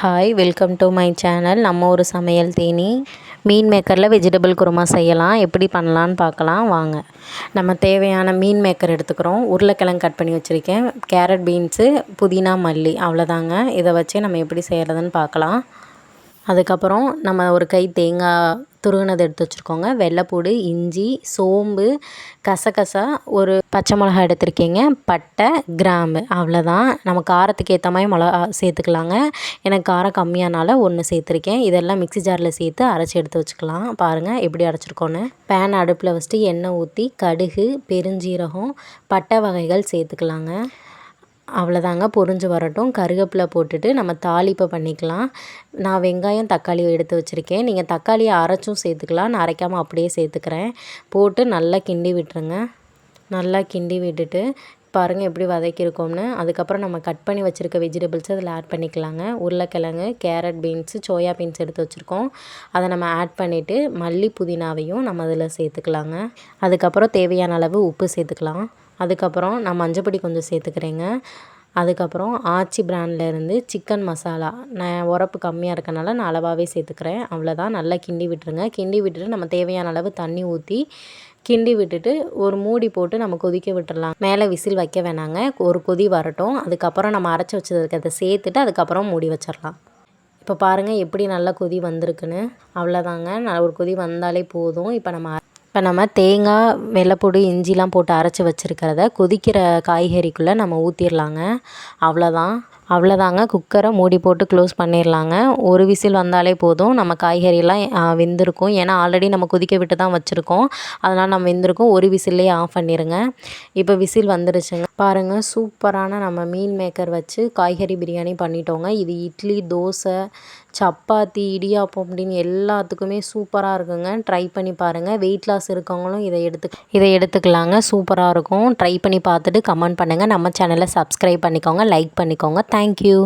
Hi welcome to my channel. நம்ம ஒரு சமையல் தேனி. மீன் மேக்கரில் வெஜிடபிள் குருமா செய்யலாம். எப்படி பண்ணலான்னு பார்க்கலாம் வாங்க. நம்ம தேவையான மீன் மேக்கர் எடுத்துக்கிறோம். உருளைக்கிழங்கு கட் பண்ணி வச்சுருக்கேன். கேரட், பீன்ஸு, புதினா, மல்லி, அவ்வளோதாங்க. இதை வச்சு நம்ம எப்படி செய்கிறதுன்னு பார்க்கலாம். அதுக்கப்புறம் நம்ம ஒரு கை தேங்காய் துருவினது எடுத்து வச்சுருக்கோங்க. வெள்ளைப்பூடு, இஞ்சி, சோம்பு, கசகசா, ஒரு பச்சை மிளகா எடுத்திருக்கீங்க, பட்டை, கிராம்பு, அவ்வளோதான். நம்ம காரத்துக்கு ஏற்ற மாதிரி மிளகா சேர்த்துக்கலாங்க. எனக்கு காரம் கம்மியானால 1 சேர்த்துருக்கேன். இதெல்லாம் மிக்ஸி ஜாரில் சேர்த்து அரைச்சி எடுத்து வச்சுக்கலாம். பாருங்கள் எப்படி அரைச்சிருக்கோன்னு. பேன் அடுப்பில் வச்சுட்டு எண்ணெய் ஊற்றி கடுகு, பெருஞ்சீரகம், பட்டை வகைகள் சேர்த்துக்கலாங்க. அவ்வளோதாங்க. பொரிஞ்சு வரட்டும். கருவேப்பிலை போட்டுட்டு நம்ம தாளிப்பை பண்ணிக்கலாம். நான் வெங்காயம், தக்காளி எடுத்து வச்சுருக்கேன். நீங்கள் தக்காளியை அரைச்சும் சேர்த்துக்கலாம். நான் அரைக்காமல் அப்படியே சேர்த்துக்கிறேன். போட்டு நல்லா கிண்டி விட்டுருங்க. நல்லா கிண்டி விட்டுட்டு பாருங்கள் எப்படி வதக்கியிருக்கோம்னு. அதுக்கப்புறம் நம்ம கட் பண்ணி வச்சுருக்க வெஜிடபிள்ஸ் அதில் ஆட் பண்ணிக்கலாங்க. உருளைக்கிழங்கு, கேரட், பீன்ஸு, சோயா பீன்ஸ் எடுத்து வச்சுருக்கோம். அதை நம்ம ஆட் பண்ணிவிட்டு மல்லி, புதினாவையும் நம்ம அதில் சேர்த்துக்கலாங்க. அதுக்கப்புறம் தேவையான அளவு உப்பு சேர்த்துக்கலாம். அதுக்கப்புறம் நான் மஞ்சப்பொடி கொஞ்சம் சேர்த்துக்கிறேங்க. அதுக்கப்புறம் ஆச்சி பிராண்ட்லேருந்து சிக்கன் மசாலா, நான் உரப்பு கம்மியாக இருக்கனால நான் அளவாகவே சேர்த்துக்கிறேன். அவ்வளோதான். நல்லா கிண்டி விட்டுருங்க. கிண்டி விட்டுட்டு நம்ம தேவையான அளவு தண்ணி ஊற்றி கிண்டி விட்டுட்டு ஒரு மூடி போட்டு நம்ம கொதிக்க விட்டுடலாம். மேலே விசில் வைக்க வேணாங்க. ஒரு கொதி வரட்டும். அதுக்கப்புறம் நம்ம அரைச்சி வச்சதுக்கு சேர்த்துட்டு அதுக்கப்புறம் மூடி வச்சிடலாம். இப்போ பாருங்கள் எப்படி நல்லா கொதி வந்திருக்குன்னு. அவ்வளோதாங்க. ஒரு கொதி வந்தாலே போதும். இப்போ நம்ம தேங்காய், வெள்ளைப்பூடு, இஞ்சிலாம் போட்டு அரைச்சி வச்சுருக்கிறத கொதிக்கிற காய்கறிக்குள்ளே நம்ம ஊற்றிடலாங்க. அவ்வளோதாங்க. குக்கரை மூடி போட்டு க்ளோஸ் பண்ணிடலாங்க. ஒரு விசில் வந்தாலே போதும். நம்ம காய்கறியெல்லாம் வெந்திருக்கும். ஏன்னா ஆல்ரெடி நம்ம கொதிக்க விட்டு தான் வச்சுருக்கோம். அதனால் நம்ம வெந்திருக்கும். ஒரு விசில்லையே ஆஃப் பண்ணிடுங்க. இப்போ விசில் வந்துடுச்சுங்க. பாருங்கள் சூப்பரான நம்ம மீன் மேக்கர் வச்சு காய்கறி பிரியாணி பண்ணிட்டோங்க. இது இட்லி, தோசை, சப்பாத்தி, இடியாப்பம் அப்படின்னு எல்லாத்துக்குமே சூப்பராக இருக்குங்க. ட்ரை பண்ணி பாருங்கள். வெயிட் லாஸ் இருக்கவங்களும் இதை எடுத்துக்கலாங்க. சூப்பராக இருக்கும். ட்ரை பண்ணி பார்த்துட்டு கமெண்ட் பண்ணுங்கள். நம்ம சேனலை சப்ஸ்கிரைப் பண்ணிக்கோங்க, லைக் பண்ணிக்கோங்க. தேங்க்யூ.